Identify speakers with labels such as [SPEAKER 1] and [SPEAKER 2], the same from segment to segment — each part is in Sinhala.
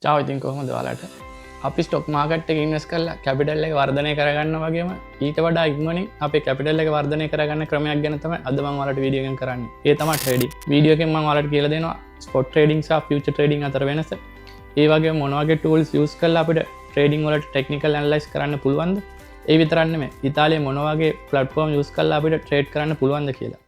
[SPEAKER 1] චාව ඉතින් කොහොමද ඔයාලට අපි ස්ටොක් මාකට් එකේ ඉන්වෙස්ට් කරලා කැපිටල් එක වර්ධනය කරගන්න වගේම ඊට වඩා ඉක්මනින් අපේ කැපිටල් එක වර්ධනය කරගන්න ක්‍රමයක් ගැන තමයි අද මම ඔයාලට වීඩියෝ එකෙන් කරන්නේ. ඒ තමයි ට්‍රේඩින්. වීඩියෝ එකෙන් මම ඔයාලට කියලා දෙනවා ස්පොට් ට්‍රේඩින් සහ ෆියුචර් ට්‍රේඩින් අතර වෙනස. ඒ වගේම මොන වගේ ටූල්ස් යූස් කරලා අපිට ට්‍රේඩින් වලට ටෙක්නිකල් ඇනලයිස් කරන්න පුළුවන්ද? ඒ විතරක් නෙමෙයි ඉතාලියේ මොන වගේ ප්ලැට්ෆෝම් යූස් කරලා අපිට ට්‍රේඩ් කරන්න පුළුවන්ද කියලා.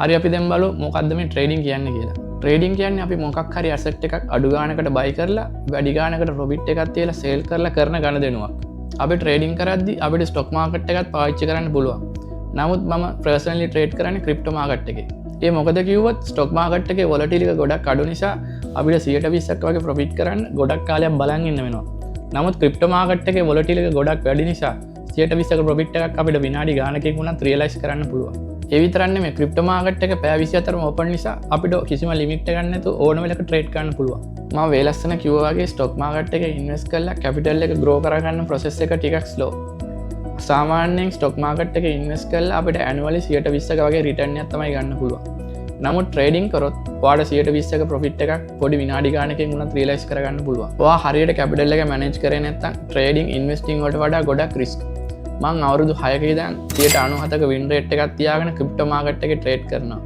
[SPEAKER 1] හරි අපි දැන් බලමු මොකක්ද මේ ට්‍රේඩින් කියන්නේ කියලා. ට්‍රේඩින් කියන්නේ අපි මොකක් හරි ඇසෙට් එකක් අඩු ගානකට බයි කරලා වැඩි ගානකට ප්‍රොෆිට් එකක් තියලා සේල් කරලා කරන ගනුදෙනුවක්. අපි ට්‍රේඩින් කරද්දී අපිට ස්ටොක් මාකට් එකත් පාවිච්චි කරන්න පුළුවන්. නමුත් මම පර්සනලි ට්‍රේඩ් කරන්නේ ක්‍රිප්ටෝ මාකට් එකේ. ඒ මොකද කිව්වොත් ස්ටොක් මාකට් එකේ වොලටිලිටි ගොඩක් අඩු නිසා අපිට 120ක් වගේ ප්‍රොෆිට් කරන්න ගොඩක් කාලයක් බලන් ඉන්න වෙනවා. නමුත් ක්‍රිප්ටෝ මාකට් එකේ වොලටිලිටි ගොඩක් වැඩි නිසා 120ක ප්‍රොෆිට් එකක් අපිට විනාඩි ගානකින් වුණත් රියලයිස් කරන්න පුළුවන්. ඒ විතරක් නෙමෙයි ක්‍රිප්ටෝ මාකට් එක පැය 24ම ඕපන් නිසා අපිට කිසිම ලිමිට් එකක් නැතුව ඕන වෙලක ට්‍රේඩ් කරන්න පුළුවන්. මම වේලස්සන කිව්වා වගේ ස්ටොක් මාකට් එකේ ඉන්වෙස්ට් කරලා කැපිටල් එක ග්‍රෝ කරගන්න ප්‍රොසෙස් එක ටිකක් ස්ලෝ. සාමාන්‍යයෙන් ස්ටොක් මාකට් එකේ ඉන්වෙස්ට් කරලා අපිට ඇනුවලි 120ක වගේ රිටර්න් එකක් තමයි ගන්න පුළුවන්. නමුත් ට්‍රේඩින් කරොත් ඔයාලට 120ක ප්‍රොෆිට් එකක් පොඩි විනාඩි ගානකින් උනත් රියලයිස් කරගන්න පුළුවන්. ඔයා හරියට කැපිටල් එක මැනේජ් කරේ නැත්නම් ට්‍රේඩින් ඉන්වෙස්ටිං වලට වඩා ගොඩක් රිස්ක්. මං අවුරුදු 6ක ඉඳන් 97ක වින් රේට් එකක් තියාගෙන ක්‍රිප්ටෝ මාකට් එකේ ට්‍රේඩ් කරනවා.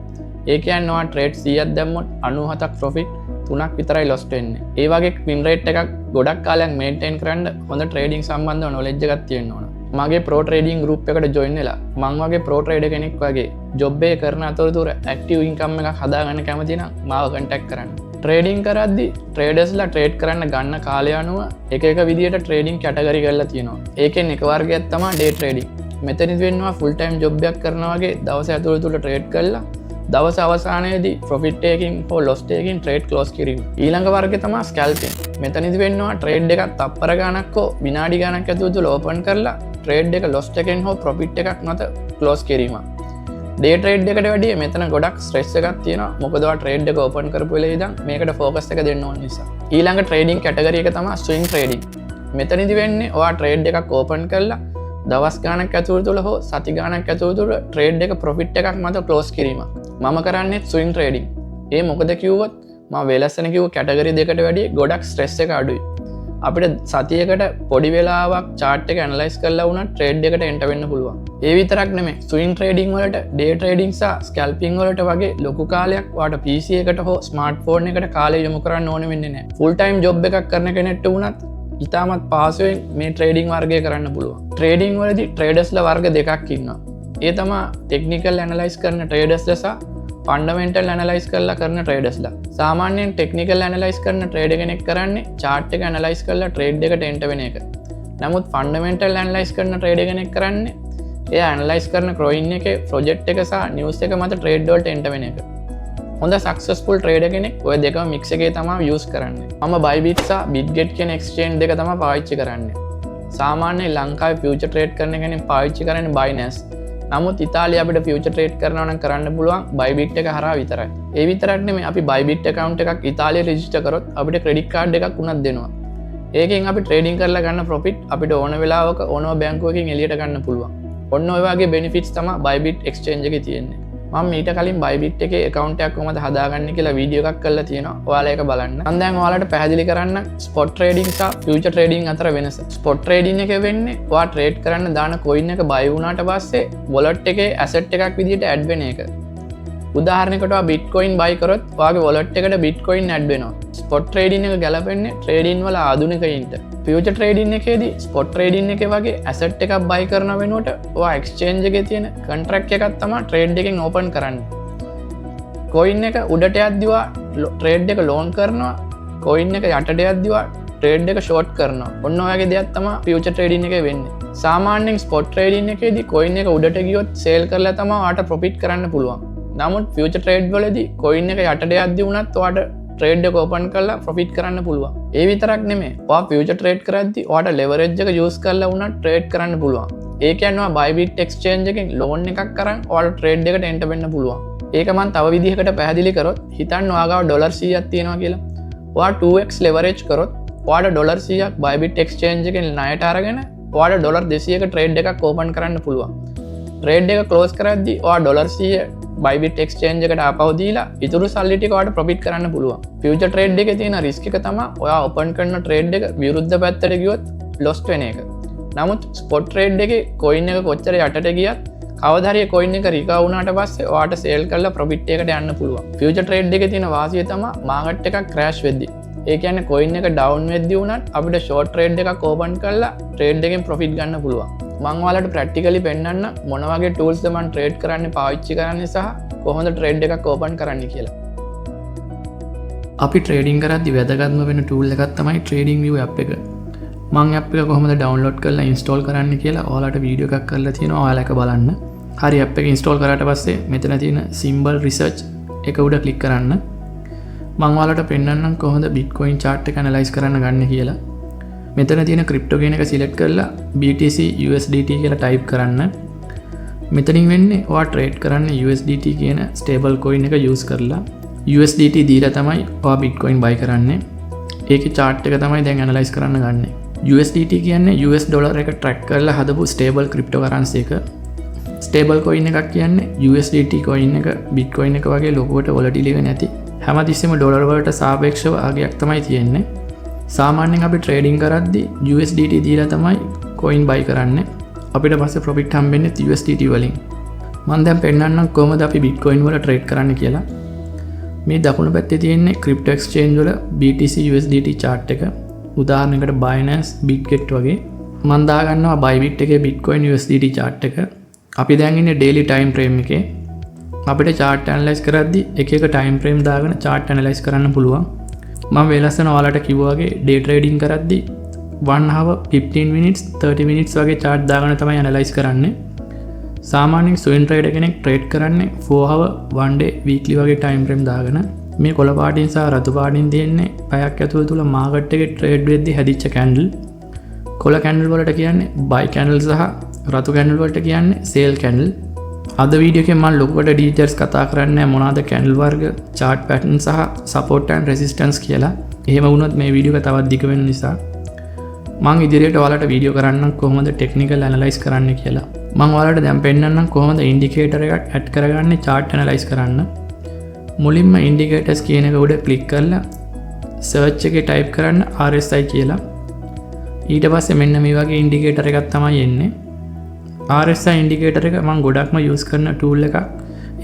[SPEAKER 1] ඒ කියන්නේ ඔයා ට්‍රේඩ් 100ක් දැම්මොත් 97ක් ප්‍රොෆිට් 3ක් විතරයි ලොස් වෙන්නේ. ඒ වගේ වින් රේට් එකක් ගොඩක් කාලයක් මේන්ටේන් කරන්න හොඳ ට්‍රේඩින් සම්බන්ධව නොලෙජ් එකක් තියෙන්න ඕන. මගේ ප්‍රෝ ට්‍රේඩින් ගෲප් එකට ජොයින් වෙලා මං වගේ ප්‍රෝ ට්‍රේඩර් කෙනෙක් වගේ ජොබ් එක කරන අතරතුර ඇක්ටිව් ඉන්කම් එකක් හදාගන්න කැමති නම් මාව කන්ටැක්ට් කරන්න. ට්‍රේඩින් කරද්දි ට්‍රේඩර්ස්ලා ට්‍රේඩ් කරන්න ගන්න කාලය අනුව එක එක විදියට ට්‍රේඩින් කැටගරි කරලා තියෙනවා. ඒකෙන් එක වර්ගයක් තමයි ඩේ ට්‍රේඩින්. මෙතනදි වෙනවා ෆුල් ටයිම් ජොබ් එකක් කරනවා වගේ දවස් ඇතුළත ට්‍රේඩ් කරලා දවස් අවසානයේදී ප්‍රොෆිට් එකකින් හෝ ලොස් එකකින් ට්‍රේඩ් ක්ලෝස් කිරීම. ඊළඟ වර්ගය තමයි ස්කැල්පින්. මෙතනදි වෙනවා ට්‍රේඩ් එකක් තප්පර ගාණක් හෝ විනාඩි ගාණක් ඇතුළත ඕපන් කරලා ට්‍රේඩ් එක ලොස් එකෙන් හෝ ප්‍රොෆිට් එකක් මත ක්ලෝස් කිරීම. ඩේ ට්‍රේඩ් එකට වැඩිය මෙතන ගොඩක් ස්ට්‍රෙස් එකක් තියෙනවා. මොකද ඔයා ට්‍රේඩ් එක ඕපන් කරපු වෙලේ ඉඳන් මේකට ફોකස් එක දෙන්න ඕන නිසා. ඊළඟ ට්‍රේඩින් කැටගරි එක තමයි ස්විං ට්‍රේඩින්. මෙතනදි වෙන්නේ ඔයා ට්‍රේඩ් එකක් ඕපන් කරලා දවස් ගාණක් ඇතුළත හෝ සති ගාණක් ඇතුළත ට්‍රේඩ් එක ප්‍රොෆිට් එකක් මත ක්ලෝස් කිරීම. මම කරන්නේ ස්විං ට්‍රේඩින්. ඒ මොකද කිව්වොත් මම වෙලස්සන කිව්ව කැටගරි දෙකට වැඩිය ගොඩක් ස්ට්‍රෙස් එක අඩුයි. අපිට සතියකට පොඩි වෙලාවක් චාර්ට් එක ඇනලයිස් කරලා වුණා ට්‍රේඩ් එකට එන්ටර් වෙන්න පුළුවන්. ඒ විතරක් නෙමෙයි ස්විං ට්‍රේඩින් වලට ඩේ ට්‍රේඩින් සහ ස්කැල්පින් වලට වගේ ලොකු කාලයක් ඔයාලට PC එකට හෝ ස්මාර්ට්ෆෝන් එකට කාලය යොමු කරන්න ඕනේ වෙන්නේ නැහැ. ෆුල් ටයිම් ජොබ් එකක් කරන කෙනෙක්ට වුණත් ඉතාමත් පහසුවෙන් මේ ට්‍රේඩින් වර්ගය කරන්න පුළුවන්. ට්‍රේඩින් වලදී ට්‍රේඩර්ස්ලා වර්ග දෙකක් ඉන්නවා. ඒ තමයි ටෙක්නිකල් ඇනලයිස් කරන ට්‍රේඩර්ස්ලා සහ ෆන්ඩමෙන්ටල් ඇනලයිස් කරලා කරන ට්‍රේඩර්ස්ලා. සාමාන්‍යයෙන් ටෙක්නිකල් ඇනලයිස් කරන ට්‍රේඩර් කෙනෙක් කරන්නේ chart එක ඇනලයිස් කරලා ට්‍රේඩ් එකට එන්ටර් වෙන එක. නමුත් ෆන්ඩමෙන්ටල් ඇනලයිස් කරන ට්‍රේඩර් කෙනෙක් කරන්නේ එයා ඇනලයිස් කරන කොයින් එකේ ප්‍රොජෙක්ට් එක සහ නිවුස් එක මත ට්‍රේඩ් වලට එන්ටර් වෙන එක. හොඳ සක්සස්ෆුල් ට්‍රේඩර් කෙනෙක් ඔය දෙකම මික්ස් එකේ තමයි යූස් කරන්නේ. මම Bybit සහ Bitget කියන එක්ස්චේන්ජ් දෙක තමයි පාවිච්චි කරන්නේ. සාමාන්‍යයෙන් ලංකාවේ ෆියුචර් ට්‍රේඩ් කරන කෙනෙක් පාවිච්චි කරන්නේ Binance. නමුත් ඉතාලිය අපිට ෆියුචර් ට්‍රේඩ් කරනවා නම් කරන්න පුළුවන් Bybit එක හරහා විතරයි. ඒ විතරක් නෙමෙයි අපි Bybit account එකක් ඉතාලියේ රෙජිස්ටර් කරොත් අපිට ක්‍රෙඩිට් කාඩ් එකක් උනත් දෙනවා. ඒකෙන් අපි ට්‍රේඩින් කරලා ගන්න ප්‍රොෆිට් අපිට ඕන වෙලාවක ඕනම බැංකුවකින් එළියට ගන්න පුළුවන්. ඔන්න ඔය වගේ බෙනිෆිට්ස් තමයි Bybit exchange එකේ තියෙන්නේ. මම ඊට කලින් Bybit එකේ account එකක් කොහමද හදාගන්නේ කියලා වීඩියෝ එකක් කරලා තියෙනවා. ඔයාලා ඒක බලන්න. මම දැන් ඔයාලට පැහැදිලි කරන්න ස්පොට් ට්‍රේඩින් සහ ෆියුචර් ට්‍රේඩින් අතර වෙනස. ස්පොට් ට්‍රේඩින් එකේ වෙන්නේ ඔයා ට්‍රේඩ් කරන්න දාන coin එක buy වුණාට පස්සේ wallet එකේ asset එකක් විදිහට add වෙන එක. උදාහරණයකට ඔයා Bitcoin buy කරොත් ඔයාගේ wallet එකට Bitcoin add වෙනවා. ස්පොට් ට්‍රේඩින් එක ගැලපෙන්නේ ට්‍රේඩින් වල ආධුනිකයින්ට. ෆියුචර් ට්‍රේඩින් එකේදී ස්පොට් ට්‍රේඩින් එකේ වගේ asset එකක් buy කරන වෙනුවට ඔයා exchange එකේ තියෙන contract එකක් තමයි trade එකෙන් open කරන්නේ. coin එක උඩට යද්දී ඔයා trade එක long කරනවා. coin එක යටට යද්දී ඔයා trade එක short කරනවා. ඔන්න ඔයගේ දෙයක් තමයි ෆියුචර් ට්‍රේඩින් එකේ වෙන්නේ. සාමාන්‍යයෙන් ස්පොට් ට්‍රේඩින් එකේදී coin එක උඩට ගියොත් sell කරලා තමයි ඔයාට profit කරන්න පුළුවන්. නමුත් ෆියුචර් ට්‍රේඩ් වලදී coin එක යටට යද්දී වුණත් ඔයාට ට්‍රේඩ් එක ඕපන් කරලා ප්‍රොෆිට් කරන්න පුළුවන්. ඒ විතරක් නෙමෙයි. ඔයා ෆියුචර් ට්‍රේඩ් කරද්දී ඔයාට ලෙවරේජ් එක යූස් කරලා වුණත් ට්‍රේඩ් කරන්න පුළුවන්. ඒ කියන්නේ ඔයා Bybit exchange එකෙන් ලෝන් එකක් අරන් ඔයාලා ට්‍රේඩ් එකට එන්ටර් වෙන්න පුළුවන්. ඒක මම තව විදිහකට පැහැදිලි කරොත් හිතන්න ඔයා ගාව ඩොලර් 100ක් තියෙනවා කියලා. ඔයා 2x ලෙවරේජ් කරොත් ඔයාට ඩොලර් 100ක් Bybit exchange එකෙන් ණයට අරගෙන ඔයාලට ඩොලර් 200ක ට්‍රේඩ් එකක් ඕපන් කරන්න පුළුවන්. ට්‍රේඩ් එක ක්ලෝස් කරද්දී ඔයා ඩොලර් 100 බයිබිට් එක්ස්චේන්ජ් එකට ආපහු දීලා ඉතුරු සල්ලි ටික ඔයාලට ප්‍රොෆිට් කරන්න පුළුවන්. ෆියුචර් ට්‍රේඩ් එකේ තියෙන රිස්ක් එක තමයි ඔයා ඕපන් කරන ට්‍රේඩ් එක විරුද්ධ පැත්තට ගියොත් ලොස්ට් වෙන එක. නමුත් ස්පොට් ට්‍රේඩ් එකේ කොයින් එක කොච්චර යටට ගියත් කවදා හරි කොයින් එක රිකවර් වුණාට පස්සේ ඔයාට සේල් කරලා ප්‍රොෆිට් එකකට යන්න පුළුවන්. ෆියුචර් ට්‍රේඩ් එකේ තියෙන වාසිය තමයි මාකට් එකක් ක්‍රෑෂ් වෙද්දී. ඒ කියන්නේ කොයින් එක ඩවුන් වෙද්දී වුණත් අපිට ෂෝට් ට්‍රේඩ් එකක් ඕපන් කරලා ට්‍රේඩ් එකෙන් ප්‍රොෆිට් ගන්න පුළුවන්. මම ඔයාලට ප්‍රැක්ටිකලි පෙන්නන්න මොන වගේ ටූල්ස් ද මම ට්‍රේඩ් කරන්න පාවිච්චි කරන්නේ සහ කොහොමද ට්‍රේඩ් එකක් ඕපන් කරන්න කියලා. අපි ට්‍රේඩින් කරද්දී වැදගත්ම වෙන ටූල් එකක් තමයි ට්‍රේඩින් view app එක. මම app එක කොහොමද ඩවුන්ලෝඩ් කරලා ඉන්ස්ටෝල් කරන්න කියලා ඔයාලට වීඩියෝ එකක් කරලා තියෙනවා. ඔයාලා එක බලන්න. හරි app එක ඉන්ස්ටෝල් කරාට පස්සේ මෙතන තියෙන symbol research එක උඩ ක්ලික් කරන්න. මම ඔයාලට පෙන්නන්නම් කොහොමද Bitcoin chart එක ඇනලයිස් කරන්න ගන්න කියලා. මෙතන තියෙන ක්‍රිප්ටෝ කියන එක සිලෙක්ට් කරලා BTC USDT කියලා ටයිප් කරන්න. මෙතනින් වෙන්නේ ඔයා ට්‍රේඩ් කරන්න USDT කියන ස්ටේබල් කොයින් එක යූස් කරලා USDT දීලා තමයි ඔයා Bitcoin buy කරන්නේ. ඒකේ chart එක තමයි දැන් ඇනලයිස් කරන්න ගන්නේ. USDT කියන්නේ US ඩොලර් එක ට්‍රැක් කරලා හදපු ස්ටේබල් ක්‍රිප්ටෝ කරන්සි එක. ස්ටේබල් කොයින් එකක් කියන්නේ USDT කොයින් එක Bitcoin එක වගේ ලොකුවට වොලටිලිටි එක නැති හැමතිස්සෙම ඩොලර් වලට සාපේක්ෂව අගයක් තමයි තියෙන්නේ. සාමාන්‍යයෙන් අපි ට්‍රේඩින් කරද්දී USDT දීලා තමයි කොයින් buy කරන්නේ. අපිට පස්සේ ප්‍රොෆිට් හම්බෙන්නේ USDT වලින්. මම දැන් පෙන්නන්නම් කොහොමද අපි Bitcoin වල ට්‍රේඩ් කරන්න කියලා. මේ දකුණු පැත්තේ තියෙන්නේ ක්‍රිප්ටෝ එක්ස්චේන්ජ් වල BTC USDT chart එක. උදාහරණයකට Binance, Bitget වගේ. මම දාගන්නවා Bybit එකේ Bitcoin USDT chart එක. අපි දැන් ඉන්නේ daily time frame එකේ. අපිට chart analyze කරද්දී එක එක time frame දාගෙන chart analyze කරන්න පුළුවන්. මම වෙලස්සන ඔයාලට කිව්වා වගේ day trading කරද්දී 1 hour 15 minutes 30 minutes වගේ chart දාගෙන තමයි analyze කරන්නේ. සාමාන්‍යයෙන් swing trader කෙනෙක් trade කරන්නේ 4 hour 1 day weekly වගේ time frame දාගෙන. මේ කොළ පාටින් සහ රතු පාටින් තියෙන්නේ පැයක් ඇතුළත තුල market එකේ trade වෙද්දී හැදිච්ච candle. කොළ candle වලට කියන්නේ buy candle සහ රතු candle වලට කියන්නේ sell candle. අද වීඩියෝ එකේ මම ලොකුවට details කතා කරන්නේ මොනවාද candle වර්ග, chart pattern සහ support and resistance කියලා. එහෙම වුණොත් මේ වීඩියෝ එක තවත් දිග වෙන නිසා මම ඉදිරියට ඔයාලට වීඩියෝ කරන්නම් කොහොමද technical analyze කරන්න කියලා. මම ඔයාලට දැන් පෙන්නන්නම් කොහොමද indicator එකක් add කරගන්නේ chart analyze කරන්න. මුලින්ම indicators කියන එක උඩ click කරලා search එකේ type කරන්න RSI කියලා. ඊට පස්සේ මෙන්න මේ වගේ indicator එකක් තමයි එන්නේ. RSI indicator එක මම ගොඩක්ම use කරන tool එකක්.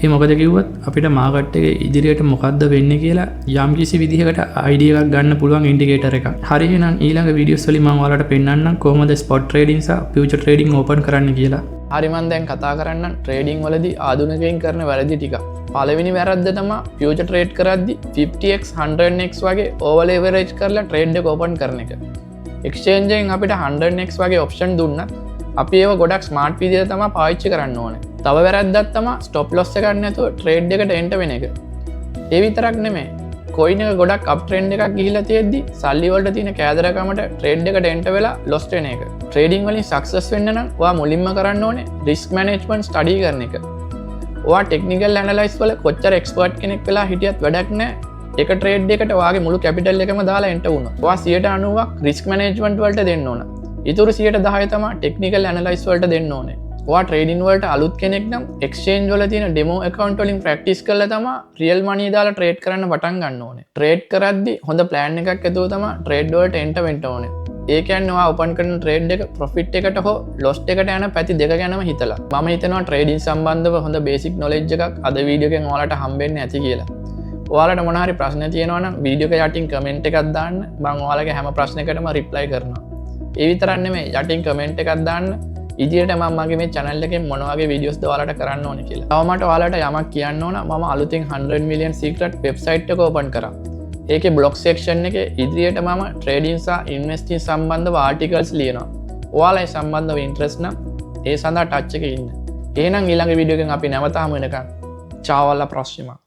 [SPEAKER 1] ඒ මොකද කිව්වොත් අපිට market එකේ ඉදිරියට මොකද්ද වෙන්නේ කියලා යම් කිසි විදිහකට idea එකක් ගන්න පුළුවන් indicator එකක්. හරි එහෙනම් ඊළඟ videos වලින් මම ඔයාලට පෙන්නන්නම් කොහොමද spot trading සහ future trading open කරන්න කියලා. හරි මම දැන් කතා කරන්නම් trading වලදී ආධුනිකයින් කරන වැරදි ටික. පළවෙනි වැරද්ද තමයි future trade කරද්දී 50x 100x වගේ over leverage කරලා trade එක open කරන එක. exchange එකෙන් අපිට 100x වගේ option දුන්නත් අපි ඒව ගොඩක් ස්මාර්ට් විදිහට තමයි පාවිච්චි කරන්න ඕනේ. තව වැරද්දක් තමයි ස්ටොප් ලොස් එකක් නැතුව ට්‍රේඩ් එකට එන්ටර් වෙන එක. ඒ විතරක් නෙමෙයි. කොයින් එක ගොඩක් අප් ට්‍රෙන්ඩ් එකක් ගිහිලා තියෙද්දි සල්ලි වලට තියෙන කෑදරකමට ට්‍රේඩ් එකට එන්ටර් වෙලා ලොස් වෙන එක. ට්‍රේඩින් වලින් සක්සස් වෙන්න නම් ඔයා මුලින්ම කරන්න ඕනේ රිස්ක් මැනේජ්මන්ට් ස්ටඩි කරන එක. ඔයා ටෙක්නිකල් ඇනලයිස් වල කොච්චර එක්ස්පර්ට් කෙනෙක් වෙලා හිටියත් වැඩක් නැහැ. එක ට්‍රේඩ් එකට ඔයාගේ මුළු කැපිටල් එකම දාලා එන්ටර් වුණා. ඔයා 90%ක් රිස්ක් මැනේජ්මන්ට් වලට දෙන්න ඕන. ඉතුරු 10% තමයි ටෙක්නිකල් ඇනලයිස් වලට දෙන්න ඕනේ. ඔයා ට්‍රේඩින් වලට අලුත් කෙනෙක් නම් එක්ස්චේන්ජ් වල තියෙන ඩෙමෝ account වලින් ප්‍රැක්ටිස් කරලා තමයි රියල් මනි දාලා ට්‍රේඩ් කරන්න පටන් ගන්න ඕනේ. ට්‍රේඩ් කරද්දී හොඳ ප්ලෑන් එකක් ඇතුව තමයි ට්‍රේඩ් වලට එන්ටර් වෙන්න ඕනේ. ඒ කියන්නේ ඔයා ඕපන් කරන ට්‍රේඩ් එක ප්‍රොෆිට් එකට හෝ ලොස් එකට යන පැති දෙක ගැනම හිතලා. මම හිතනවා ට්‍රේඩින් සම්බන්ධව හොඳ බේසික් නොලෙජ් එකක් අද වීඩියෝ එකෙන් ඔයාලට හම්බෙන්නේ ඇති කියලා. ඔයාලට මොන හරි ප්‍රශ්න තියෙනවා නම් වීඩියෝ එක යටින් කමෙන්ට් එකක් දාන්න. මම ඔයාලගේ හැම ප්‍රශ්නයකටම රිප්ලයි කරනවා. ඒ විතරක් නෙමෙයි යටින් කමෙන්ට් එකක් දාන්න. ඉදිරියට මම මගේ මේ channel එකෙන් මොන වගේ videos ද ඔයාලට කරන්න ඕනේ කියලා. තව මට ඔයාලට යමක් කියන්න ඕන. මම අලුතෙන් 100 million secret website එක open කරා. ඒකේ blog section එකේ ඉදිරියට මම trading සහ investing සම්බන්ධව articles ලියනවා. ඔයාලා ඒ සම්බන්ධව interest නම් ඒ සඳහා touch එකේ ඉන්න. එහෙනම් ඊළඟ වීඩියෝ එකෙන් අපි නැවත හමු වෙනකම්. ciao alla prossima.